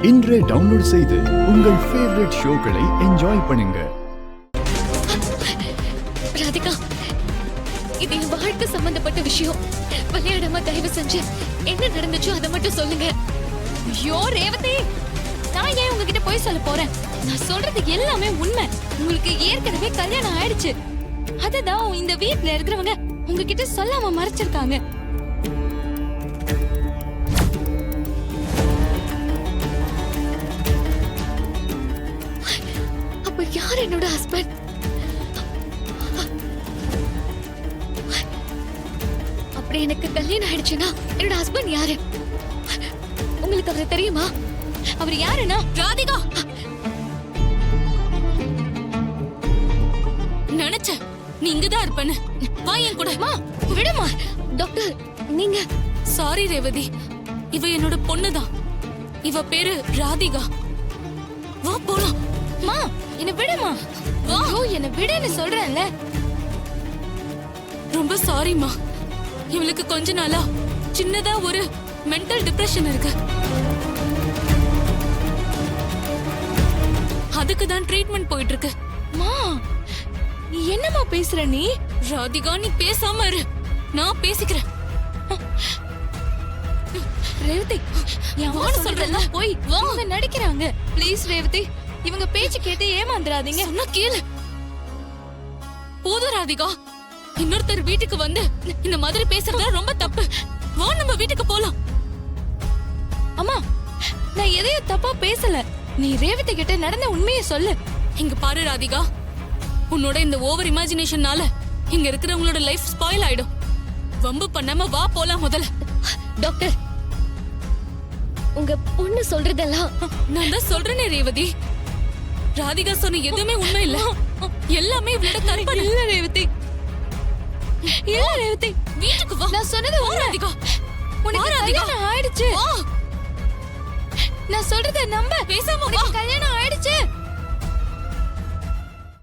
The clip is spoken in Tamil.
இன்றே டவுன்லோட் செய்து உங்கள் ஃபேவரட் ஷோக்களை என்ஜாய் பண்ணுங்க. ராதிகா, இது என் வாழ்க்கை சம்பந்தப்பட்ட விஷயம். விளையாடாம தயவு செஞ்சு என்ன நடந்துச்சோ அதை மட்டும் சொல்லுங்க. ஐயோ ரேவதி, நான் ஏன் உங்ககிட்ட போய் சொல்ல போறேன்? நான் சொல்றது எல்லாமே உண்மை. உங்களுக்கு ஏற்கனவே கல்யாணம் ஆயிடுச்சு. அததான் இந்த வீட்ல இருக்கிறவங்க உங்ககிட்ட சொல்லாம மறைச்சிருக்காங்க. அப்ப யார் என்னோட ஹஸ்பண்ட்? அப்படி எனக்கு கல்யாணம் ஆயிடுச்சுன்னா என்னோட ஹஸ்பண்ட் யாரு? உங்களுக்கு அவரை தெரியுமா? அவர் யாருன்னா ராதிகா. நினைச்ச நீ இங்கதான் இருப்பேன்னு. வா என் கூட. விடுமா டாக்டர். நீங்க சாரி ரேவதி, இவ என்னோட பொண்ணுதான். இவ பேரு ராதிகா. வா போலாம். மா என்ன விடுமா. வா. என்ன விடுன்னு சொல்றேன்ல. ரொம்ப சாரிமா. இவளுக்கு கொஞ்ச நாளா சின்னதா ஒரு மென்டல் டிப்ரெஷன் இருக்கு. அதுக்கு தான் ட்ரீட்மெண்ட் போயிட்டு இருக்கு. மா என்னமா பேசுற நீ? ராதிகா நீ பேசாம இரு, நான் பேசிக்கிறேன். ரேவதி, என் சொல்றல போய் வாங்க நடிக்கிறாங்க. ப்ளீஸ் ரேவதி, இவங்க பேச்சு கேட்டு ஏமாந்துறாதீங்க. சொன்னா கேளு. போதும் ராதிகா, இன்னொருத்தர் வீட்டுக்கு வந்து இந்த மாதிரி பேசுறது ரொம்ப தப்பு. வா நம்ம வீட்டுக்கு போலாம். அம்மா, நான் எதையும் தப்பா பேசல. நீ ரேவதி கிட்ட நடந்த உண்மையை சொல்லு. இங்க பாரு ராதிகா, உன்னோட இந்த ஓவர் இமேஜினேஷன்னால இங்க இருக்கிறவங்களோட லைஃப் ஸ்பாயில் ஆயிடும். வம்பு பண்ணாம வா போலாம் முதல்ல. டாக்டர், உங்க பொண்ணு சொல்றதெல்லாம் நான் தான் சொல்றேனே ரேவதி. ராதிகா சொன்ன எதுவுமே உண்மை இல்ல. எல்லாமே இவளோட கற்பனை. இல்ல ரேவதி, இல்ல ரேவதி, வீட்டுக்கு வா. நான் சொன்னது ராதிகா. உனக்கு கல்யாணம் ஆயிடுச்சு. நான் சொல்றத நம்ப. பேசாம வா. கல்யாணம் ஆயிடுச்சு.